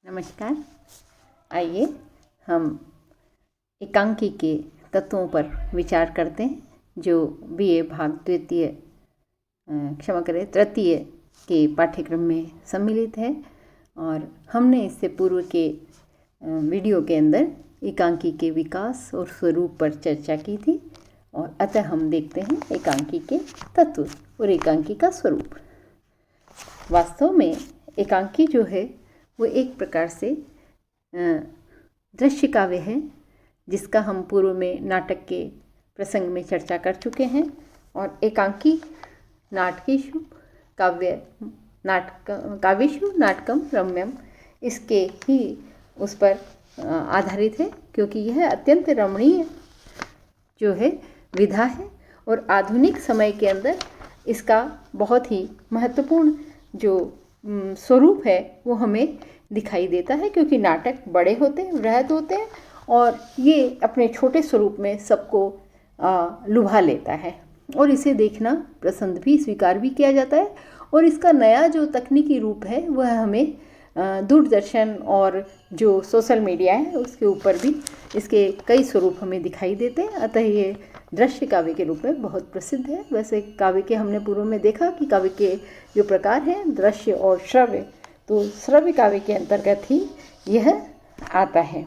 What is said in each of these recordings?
नमस्कार। आइए हम एकांकी के तत्वों पर विचार करते हैं जो बीए भाग तृतीय के पाठ्यक्रम में सम्मिलित है। और हमने इससे पूर्व के वीडियो के अंदर एकांकी के विकास और स्वरूप पर चर्चा की थी, और अतः हम देखते हैं एकांकी के तत्व और एकांकी का स्वरूप। वास्तव में एकांकी जो है वो एक प्रकार से दृश्य काव्य है, जिसका हम पूर्व में नाटक के प्रसंग में चर्चा कर चुके हैं। और एकांकी नाटकेषु काव्येषु नाटकम रम्यम, इसके ही उस पर आधारित है, क्योंकि यह अत्यंत रमणीय जो है विधा है और आधुनिक समय के अंदर इसका बहुत ही महत्वपूर्ण जो स्वरूप है वो हमें दिखाई देता है, क्योंकि नाटक बड़े होते हैं, वृहद होते हैं, और ये अपने छोटे स्वरूप में सबको लुभा लेता है और इसे देखना पसंद भी स्वीकार भी किया जाता है। और इसका नया जो तकनीकी रूप है वह हमें दूरदर्शन और जो सोशल मीडिया है उसके ऊपर भी इसके कई स्वरूप हमें दिखाई देते हैं। अतः ये दृश्य काव्य के रूप में बहुत प्रसिद्ध है। वैसे काव्य के हमने पूर्व में देखा कि काव्य के जो प्रकार हैं दृश्य और श्रव्य, तो श्रव्य काव्य के अंतर्गत ही यह आता है।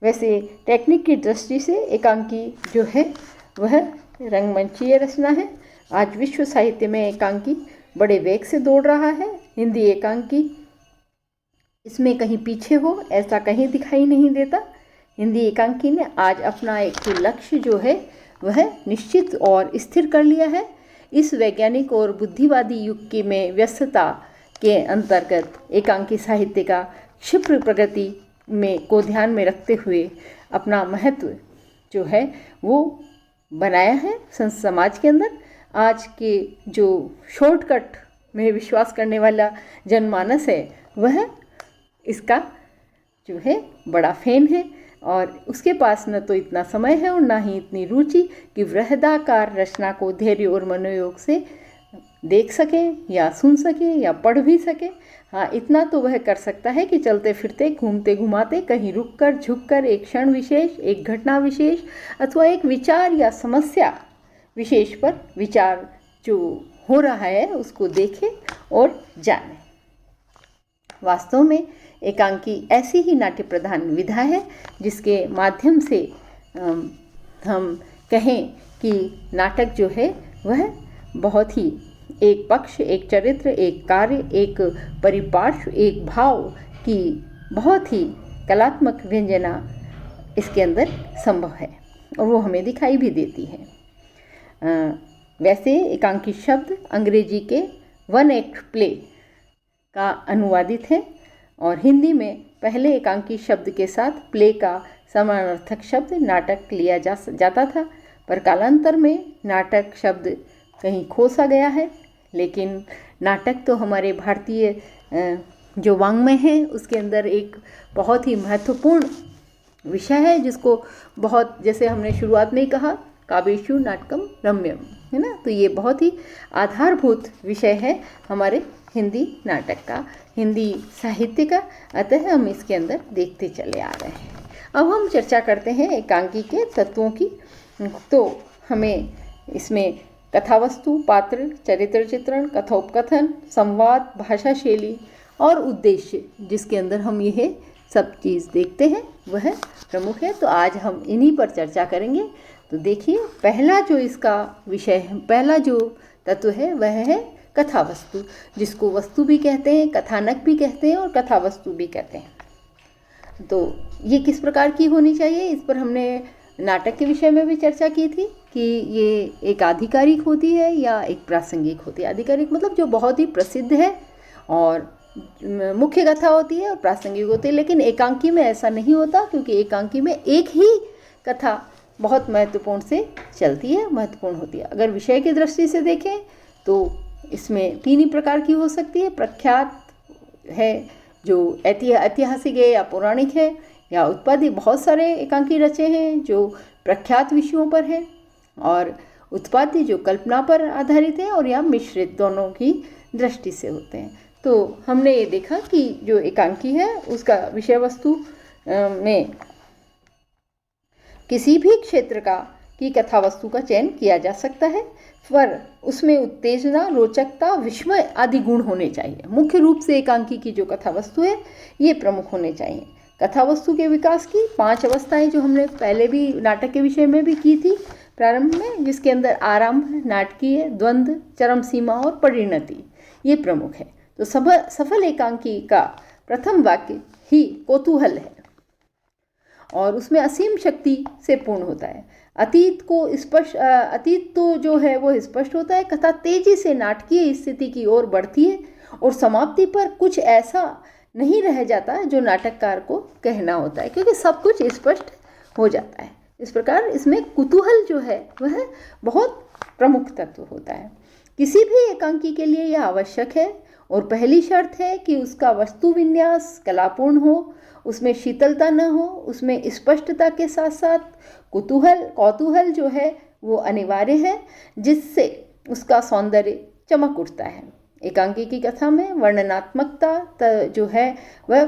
वैसे टेक्निक की दृष्टि से एकांकी जो है वह रंगमंचीय रचना है। आज विश्व साहित्य में एकांकी बड़े वेग से दौड़ रहा है। हिंदी एकांकी इसमें कहीं पीछे हो ऐसा कहीं दिखाई नहीं देता। हिंदी एकांकी ने आज अपना एक लक्ष्य जो है वह निश्चित और स्थिर कर लिया है। इस वैज्ञानिक और बुद्धिवादी युग के में व्यस्तता के अंतर्गत एकांकी साहित्य का क्षिप्र प्रगति में को ध्यान में रखते हुए अपना महत्व जो है वो बनाया है समाज के अंदर। आज के जो शॉर्टकट में विश्वास करने वाला जनमानस है वह इसका जो है बड़ा फैन है, और उसके पास न तो इतना समय है और ना ही इतनी रुचि कि वृहदाकार रचना को धैर्य और मनोयोग से देख सके या सुन सके या पढ़ भी सके। हाँ, इतना तो वह कर सकता है कि चलते फिरते घूमते घुमाते कहीं रुककर झुककर एक क्षण विशेष, एक घटना विशेष अथवा एक विचार या समस्या विशेष पर विचार जो हो रहा है उसको देखे और जाने। वास्तव में एकांकी ऐसी ही नाट्य प्रधान विधा है जिसके माध्यम से हम कहें कि नाटक जो है वह बहुत ही एक पक्ष, एक चरित्र, एक कार्य, एक परिपार्श्व, एक भाव की बहुत ही कलात्मक व्यंजना इसके अंदर संभव है और वो हमें दिखाई भी देती है। वैसे एकांकी शब्द अंग्रेजी के वन एक्ट प्ले का अनुवादित है, और हिंदी में पहले एकांकी शब्द के साथ प्ले का समानार्थक शब्द नाटक लिया जाता था, पर कालांतर में नाटक शब्द कहीं खो सा गया है। लेकिन नाटक तो हमारे भारतीय जो वाङ्मय है उसके अंदर एक बहुत ही महत्वपूर्ण विषय है, जिसको बहुत, जैसे हमने शुरुआत में ही कहा, काव्येषु नाटकम रम्यम, है ना। तो ये बहुत ही आधारभूत विषय है हमारे हिंदी नाटक का, हिंदी साहित्य का। अतः हम इसके अंदर देखते चले आ रहे हैं। अब हम चर्चा करते हैं एकांकी के तत्वों की। तो हमें इसमें कथावस्तु, पात्र, चरित्र चित्रण, कथोपकथन, संवाद, भाषा शैली और उद्देश्य, जिसके अंदर हम यह सब चीज़ देखते हैं वह प्रमुख है। तो आज हम इन्हीं पर चर्चा करेंगे। तो देखिए, पहला जो इसका विषय है, पहला जो तत्व है वह है कथावस्तु, जिसको वस्तु भी कहते हैं, कथानक भी कहते हैं और कथावस्तु भी कहते हैं। तो ये किस प्रकार की होनी चाहिए, इस पर हमने नाटक के विषय में भी चर्चा की थी कि ये एक आधिकारिक होती है या एक प्रासंगिक होती है। आधिकारिक मतलब जो बहुत ही प्रसिद्ध है और मुख्य कथा होती है, और प्रासंगिक होती है। लेकिन एकांकी में ऐसा नहीं होता, क्योंकि एकांकी में एक ही कथा बहुत महत्वपूर्ण से चलती है, महत्वपूर्ण होती है। अगर विषय की दृष्टि से देखें तो इसमें तीन ही प्रकार की हो सकती है। प्रख्यात है जो ऐतिहासिक है या पौराणिक है, या उत्पादी। बहुत सारे एकांकी रचे हैं जो प्रख्यात विषयों पर है, और उत्पादी जो कल्पना पर आधारित है, और या मिश्रित, दोनों की दृष्टि से होते हैं। तो हमने ये देखा कि जो एकांकी है उसका विषय वस्तु में किसी भी क्षेत्र की कथा वस्तु का चयन किया जा सकता है, पर उसमें उत्तेजना, रोचकता, विस्मय आदि गुण होने चाहिए। मुख्य रूप से एकांकी की जो कथा वस्तु है ये प्रमुख होने चाहिए। कथा वस्तु के विकास की 5 अवस्थाएं जो हमने पहले भी नाटक के विषय में भी की थी प्रारंभ में, जिसके अंदर आरंभ, नाटकीय, द्वंद्व, चरम सीमा और परिणति, ये प्रमुख है। तो सफल एकांकी का प्रथम वाक्य ही कौतूहल है और उसमें असीम शक्ति से पूर्ण होता है। अतीत तो जो है वो स्पष्ट होता है। कथा तेजी से नाटकीय स्थिति की ओर बढ़ती है और समाप्ति पर कुछ ऐसा नहीं रह जाता जो नाटककार को कहना होता है, क्योंकि सब कुछ स्पष्ट हो जाता है। इस प्रकार इसमें कुतूहल जो है वह बहुत प्रमुख तत्व होता है। किसी भी एकांकी के लिए यह आवश्यक है और पहली शर्त है कि उसका वस्तु विन्यास कलापूर्ण हो, उसमें शीतलता न हो, उसमें स्पष्टता के साथ साथ कौतूहल जो है वो अनिवार्य है, जिससे उसका सौंदर्य चमक उठता है। एकांकी की कथा में वर्णनात्मकता जो है वह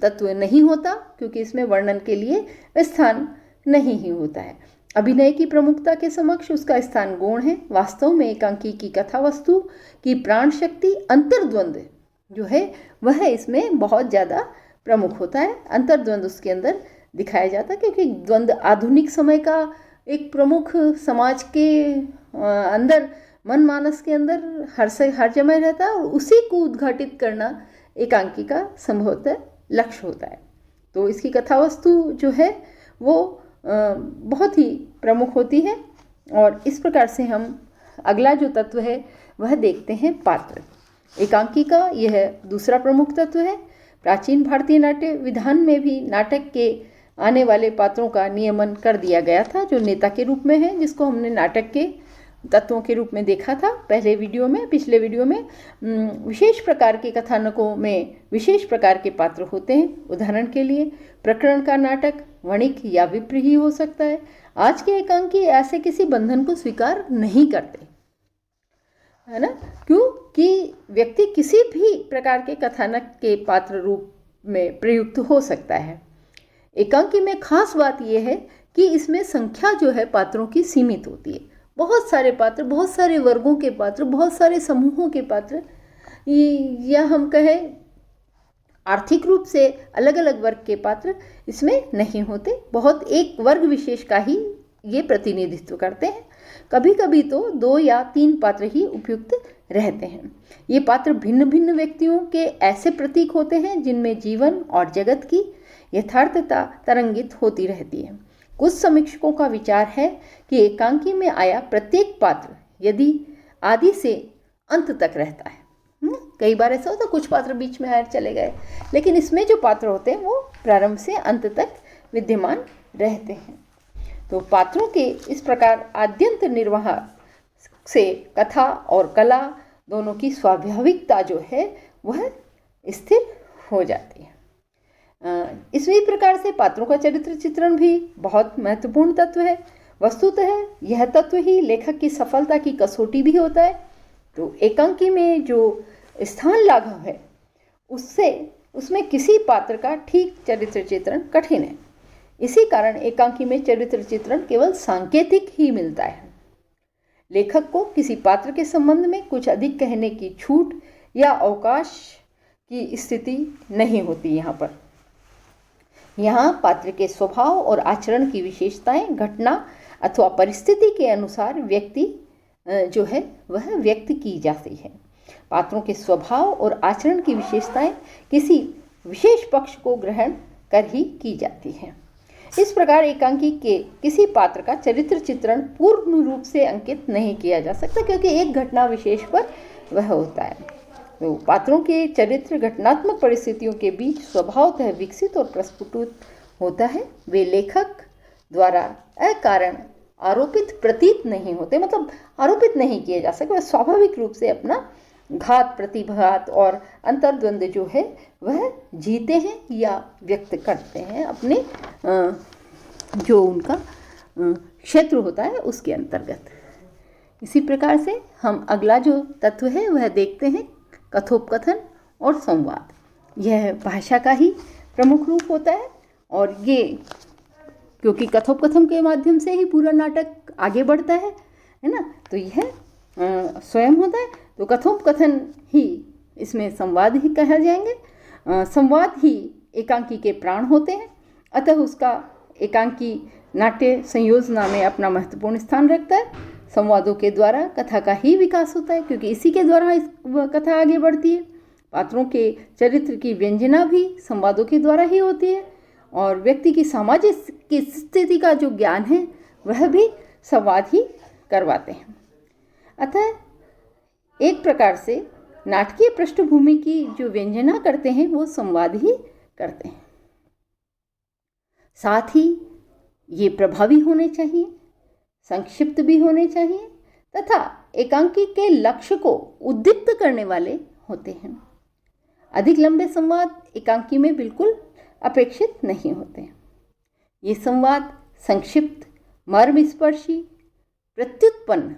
तत्व नहीं होता, क्योंकि इसमें वर्णन के लिए स्थान नहीं ही होता है। अभिनय की प्रमुखता के समक्ष उसका स्थान गौण है। वास्तव में एकांकी की कथा वस्तु की प्राण शक्ति अंतर्द्वंद्व जो है वह इसमें बहुत ज़्यादा प्रमुख होता है। अंतर्द्वंद्व उसके अंदर दिखाया जाता है, क्योंकि द्वंद्व आधुनिक समय का एक प्रमुख समाज के अंदर, मन मानस के अंदर हर समय रहता है, और उसी को उद्घाटित करना एकांकी का संभवतः लक्ष्य होता है। तो इसकी कथा वस्तु जो है वो बहुत ही प्रमुख होती है। और इस प्रकार से हम अगला जो तत्व है वह देखते हैं पात्र। एकांकी का यह दूसरा प्रमुख तत्व है। प्राचीन भारतीय नाट्य विधान में भी नाटक के आने वाले पात्रों का नियमन कर दिया गया था, जो नेता के रूप में है, जिसको हमने नाटक के तत्वों के रूप में देखा था पिछले वीडियो में। विशेष प्रकार के कथानकों में विशेष प्रकार के पात्र होते हैं। उदाहरण के लिए प्रकरण का नाटक वणिक या विप्र ही हो सकता है। आज के एकांकी ऐसे किसी बंधन को स्वीकार नहीं करते, है ना, क्योंकि व्यक्ति किसी भी प्रकार के कथानक के पात्र रूप में प्रयुक्त हो सकता है। एकांकी में खास बात यह है कि इसमें संख्या जो है पात्रों की सीमित होती है। बहुत सारे पात्र, बहुत सारे वर्गों के पात्र, बहुत सारे समूहों के पात्र, या हम कहें आर्थिक रूप से अलग अलग वर्ग के पात्र इसमें नहीं होते। बहुत एक वर्ग विशेष का ही ये प्रतिनिधित्व करते हैं। कभी कभी तो 2 या 3 पात्र ही उपयुक्त रहते हैं। ये पात्र भिन्न भिन्न व्यक्तियों के ऐसे प्रतीक होते हैं जिनमें जीवन और जगत की यथार्थता तरंगित होती रहती है। कुछ समीक्षकों का विचार है कि एकांकी में आया प्रत्येक पात्र यदि आदि से अंत तक रहता है, कई बार ऐसा होता है कुछ पात्र बीच में आए चले गए, लेकिन इसमें जो पात्र होते हैं वो प्रारंभ से अंत तक विद्यमान रहते हैं। तो पात्रों के इस प्रकार आद्यंत निर्वाह से कथा और कला दोनों की स्वाभाविकता जो है वह स्थिर हो जाती है। इसी प्रकार से पात्रों का चरित्र चित्रण भी बहुत महत्वपूर्ण तत्व है। वस्तुतः यह तत्व ही लेखक की सफलता की कसौटी भी होता है। तो एकांकी में जो स्थान लाघव है उसमें किसी पात्र का ठीक चरित्र चित्रण कठिन है। इसी कारण एकांकी में चरित्र चित्रण केवल सांकेतिक ही मिलता है। लेखक को किसी पात्र के संबंध में कुछ अधिक कहने की छूट या अवकाश की स्थिति नहीं होती। यहाँ पात्र के स्वभाव और आचरण की विशेषताएं घटना अथवा परिस्थिति के अनुसार व्यक्ति जो है वह व्यक्त की जाती है। पात्रों के स्वभाव और आचरण की विशेषताएं किसी विशेष पक्ष को ग्रहण कर ही की जाती हैं। इस प्रकार एकांकी के किसी पात्र का चरित्र चित्रण पूर्ण रूप से अंकित नहीं किया जा सकता, क्योंकि एक घटना विशेष पर वह होता है। तो पात्रों के चरित्र घटनात्मक परिस्थितियों के बीच स्वभावतः विकसित और प्रस्फुटित होता है। वे लेखक द्वारा अकारण आरोपित प्रतीत नहीं होते, मतलब आरोपित नहीं किए जा सकते। वह स्वाभाविक रूप से अपना घात प्रतिघात और अंतर्द्वंद जो है वह जीते हैं या व्यक्त करते हैं अपने जो उनका क्षेत्र होता है उसके अंतर्गत। इसी प्रकार से हम अगला जो तत्व है वह देखते हैं कथोपकथन और संवाद। यह भाषा का ही प्रमुख रूप होता है और ये क्योंकि कथोपकथन के माध्यम से ही पूरा नाटक आगे बढ़ता है ना, तो यह स्वयं होता है। तो कथोपकथन ही इसमें संवाद ही कहा जाएंगे। संवाद ही एकांकी के प्राण होते हैं, अतः उसका एकांकी नाट्य संयोजना में अपना महत्वपूर्ण स्थान रखता है। संवादों के द्वारा कथा का ही विकास होता है, क्योंकि इसी के द्वारा कथा आगे बढ़ती है। पात्रों के चरित्र की व्यंजना भी संवादों के द्वारा ही होती है और व्यक्ति की सामाजिक की स्थिति का जो ज्ञान है वह भी संवाद ही करवाते हैं। अतः एक प्रकार से नाटकीय पृष्ठभूमि की जो व्यंजना करते हैं वो संवाद ही करते हैं। साथ ही ये प्रभावी होने चाहिए, संक्षिप्त भी होने चाहिए तथा एकांकी के लक्ष्य को उद्दीप्त करने वाले होते हैं। अधिक लंबे संवाद एकांकी में बिल्कुल अपेक्षित नहीं होते। ये संवाद संक्षिप्त, मर्मस्पर्शी, प्रत्युत्पन्न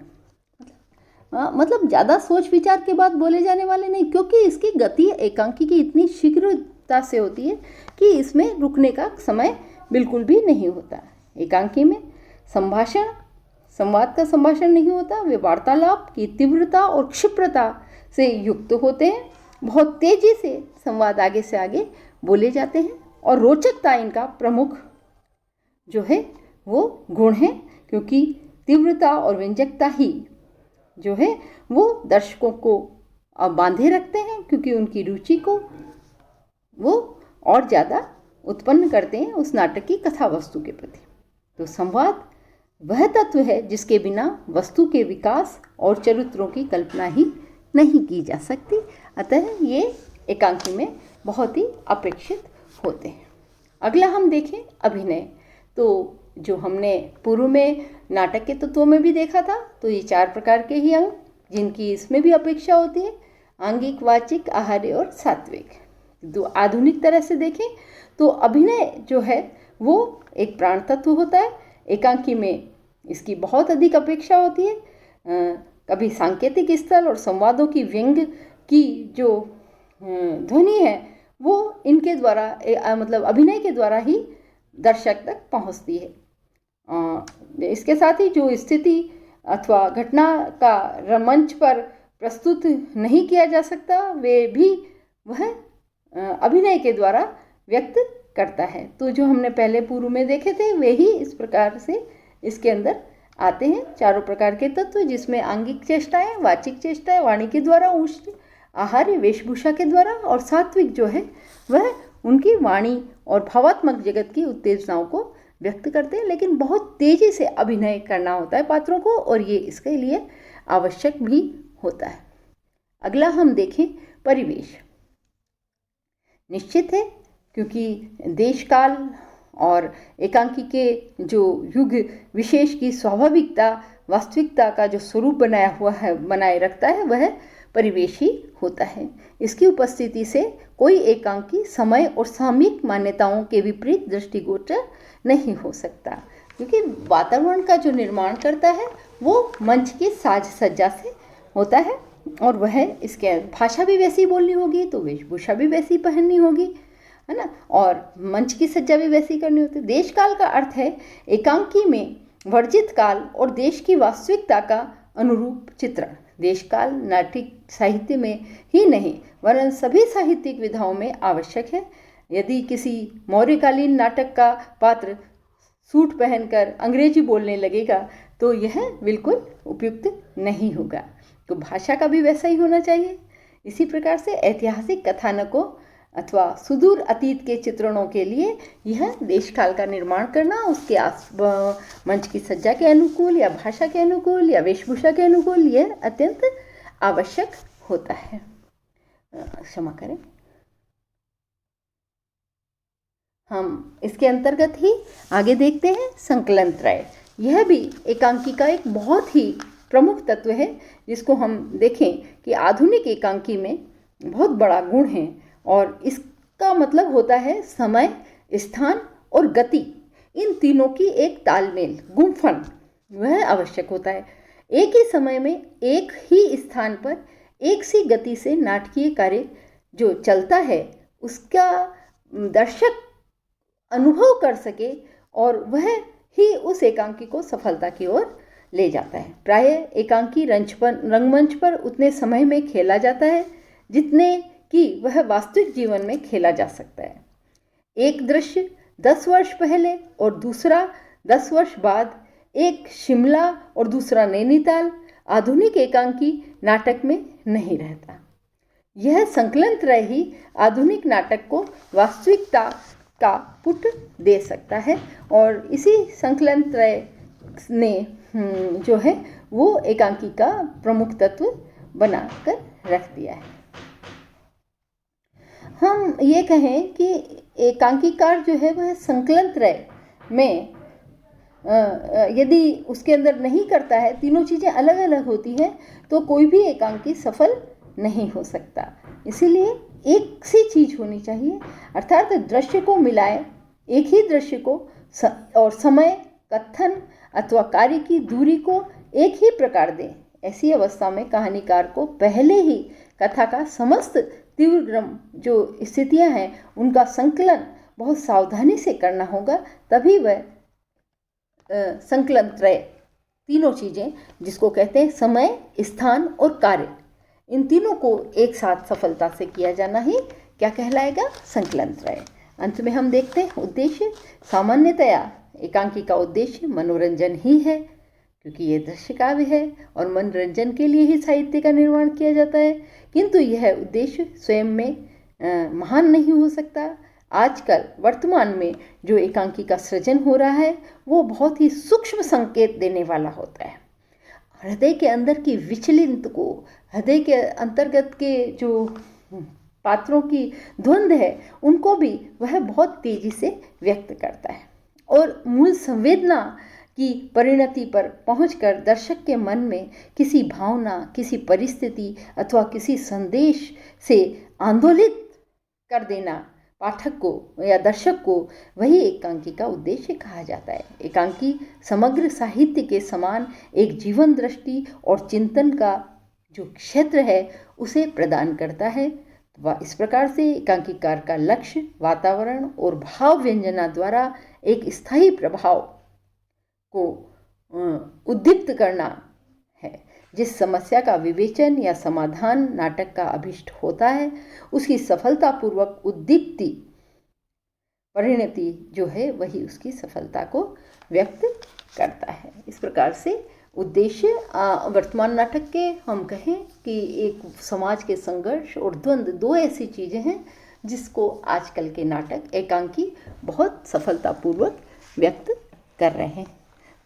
मतलब ज़्यादा सोच विचार के बाद बोले जाने वाले नहीं, क्योंकि इसकी गति एकांकी की इतनी शीघ्रता से होती है कि इसमें रुकने का समय बिल्कुल भी नहीं होता। एकांकी में संवाद का संभाषण नहीं होता, वे वार्तालाप की तीव्रता और क्षिप्रता से युक्त होते हैं। बहुत तेजी से संवाद आगे से आगे बोले जाते हैं और रोचकता इनका प्रमुख जो है वो गुण है, क्योंकि तीव्रता और व्यंजकता ही जो है वो दर्शकों को बांधे रखते हैं, क्योंकि उनकी रुचि को वो और ज़्यादा उत्पन्न करते हैं उस नाटक की कथा वस्तु के प्रति। तो संवाद वह तत्व है जिसके बिना वस्तु के विकास और चरित्रों की कल्पना ही नहीं की जा सकती। अतः ये एकांकी में बहुत ही अपेक्षित होते हैं। अगला हम देखें अभिनय। तो जो हमने पूर्व में नाटक के तत्वों में भी देखा था, तो ये 4 प्रकार के ही अंग जिनकी इसमें भी अपेक्षा होती है, आंगिक, वाचिक, आहार्य और सात्विक। तो आधुनिक तरह से देखें तो अभिनय जो है वो एक प्राण तत्व होता है। एकांकी में इसकी बहुत अधिक अपेक्षा होती है। कभी सांकेतिक स्तर और संवादों की व्यंग की जो ध्वनि है वो इनके द्वारा मतलब अभिनय के द्वारा ही दर्शक तक पहुंचती है। इसके साथ ही जो स्थिति अथवा घटना का मंच पर प्रस्तुत नहीं किया जा सकता वे भी वह अभिनय के द्वारा व्यक्त करता है। तो जो हमने पहले पूर्व में देखे थे वे ही इस प्रकार से इसके अंदर आते हैं। 4 प्रकार के तत्व, जिसमें आंगिक चेष्टाएं, वाचिक चेष्टाएं वाणी के द्वारा, उष्ण आहार्य वेशभूषा के द्वारा, और सात्विक जो है वह उनकी वाणी और भावात्मक जगत की उत्तेजनाओं को व्यक्त करते हैं। लेकिन बहुत तेजी से अभिनय करना होता है पात्रों को, और ये इसके लिए आवश्यक भी होता है। अगला हम देखें परिवेश। निश्चित है, क्योंकि देश काल और एकांकी के जो युग विशेष की स्वाभाविकता, वास्तविकता का जो स्वरूप बनाया हुआ है, बनाए रखता है, वह परिवेश ही होता है। इसकी उपस्थिति से कोई एकांकी समय और सामयिक मान्यताओं के विपरीत दृष्टिगोचर नहीं हो सकता, क्योंकि वातावरण का जो निर्माण करता है वो मंच की साज सज्जा से होता है, और वह इसके भाषा भी वैसी बोलनी होगी तो वेशभूषा भी वैसी पहननी होगी, है ना, और मंच की सज्जा भी वैसी करनी होती है। देश काल का अर्थ है एकांकी में वर्जित काल और देश की वास्तविकता का अनुरूप चित्रण। देश काल नाटक साहित्य में ही नहीं वरन सभी साहित्यिक विधाओं में आवश्यक है। यदि किसी मौर्यकालीन नाटक का पात्र सूट पहनकर अंग्रेजी बोलने लगेगा तो यह बिल्कुल उपयुक्त नहीं होगा। तो भाषा का भी वैसा ही होना चाहिए। इसी प्रकार से ऐतिहासिक कथानकों अथवा सुदूर अतीत के चित्रणों के लिए यह देश काल का निर्माण करना, उसके मंच की सज्जा के अनुकूल या भाषा के अनुकूल या वेशभूषा के अनुकूल यह अत्यंत आवश्यक होता है। क्षमा करें। हम इसके अंतर्गत ही आगे देखते हैं संकलन त्रय। यह भी एकांकी का एक बहुत ही प्रमुख तत्व है, जिसको हम देखें कि आधुनिक एकांकी में बहुत बड़ा गुण है, और इसका मतलब होता है समय, स्थान और गति, इन तीनों की एक तालमेल, गुंफन वह आवश्यक होता है। एक ही समय में एक ही स्थान पर एक सी गति से नाटकीय कार्य जो चलता है उसका दर्शक अनुभव कर सके और वह ही उस एकांकी को सफलता की ओर ले जाता है। प्रायः एकांकी रंगमंच पर उतने समय में खेला जाता है जितने कि वह वास्तविक जीवन में खेला जा सकता है। एक दृश्य 10 वर्ष पहले और दूसरा 10 वर्ष बाद, एक शिमला और दूसरा नैनीताल, आधुनिक एकांकी नाटक में नहीं रहता। यह संकलन त्रय ही आधुनिक नाटक को वास्तविकता का पुट दे सकता है और इसी संकलन त्रय ने जो है वो एकांकी का प्रमुख तत्व बनाकर रख दिया है। हम ये कहें कि एकांकीकार जो है वह संकलन त्रय में यदि उसके अंदर नहीं करता है, तीनों चीज़ें अलग अलग होती हैं, तो कोई भी एकांकी सफल नहीं हो सकता। इसीलिए एक सी चीज़ होनी चाहिए, अर्थात दृश्य को मिलाए, एक ही दृश्य को और समय, कथन अथवा कार्य की दूरी को एक ही प्रकार दें। ऐसी अवस्था में कहानीकार को पहले ही कथा का समस्त तीव्रग्रम जो स्थितियां हैं उनका संकलन बहुत सावधानी से करना होगा, तभी वह संकलन त्रय, तीनों चीज़ें जिसको कहते हैं समय, स्थान और कार्य, इन तीनों को एक साथ सफलता से किया जाना ही क्या कहलाएगा? संकलन त्रय। अंत में हम देखते हैं उद्देश्य। सामान्यतया एकांकी का उद्देश्य मनोरंजन ही है, क्योंकि ये दृश्य काव्य है और मनोरंजन के लिए ही साहित्य का निर्माण किया जाता है, किंतु यह उद्देश्य स्वयं में महान नहीं हो सकता। आजकल वर्तमान में जो एकांकी का सृजन हो रहा है वो बहुत ही सूक्ष्म संकेत देने वाला होता है। हृदय के अंदर की विचलित को, हृदय के अंतर्गत के जो पात्रों की द्वंद्व है उनको भी वह बहुत तेजी से व्यक्त करता है और मूल संवेदना की परिणति पर पहुंचकर दर्शक के मन में किसी भावना, किसी परिस्थिति अथवा किसी संदेश से आंदोलित कर देना पाठक को या दर्शक को, वही एकांकी का उद्देश्य कहा जाता है। एकांकी समग्र साहित्य के समान एक जीवन दृष्टि और चिंतन का जो क्षेत्र है उसे प्रदान करता है। इस प्रकार से एकांकीकार का लक्ष्य वातावरण और भाव व्यंजना द्वारा एक स्थायी प्रभाव को उद्दीप्त करना है। जिस समस्या का विवेचन या समाधान नाटक का अभिष्ट होता है उसकी सफलतापूर्वक उद्दीप्ति परिणति जो है वही उसकी सफलता को व्यक्त करता है। इस प्रकार से उद्देश्य वर्तमान नाटक के हम कहें कि एक समाज के संघर्ष और द्वंद्व, दो ऐसी चीज़ें हैं जिसको आजकल के नाटक एकांकी बहुत सफलतापूर्वक व्यक्त कर रहे हैं।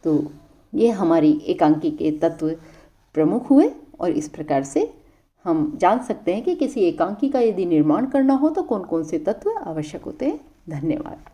तो ये हमारी एकांकी के तत्व प्रमुख हुए और इस प्रकार से हम जान सकते हैं कि किसी एकांकी का यदि निर्माण करना हो तो कौन कौन से तत्व आवश्यक होते हैं। धन्यवाद।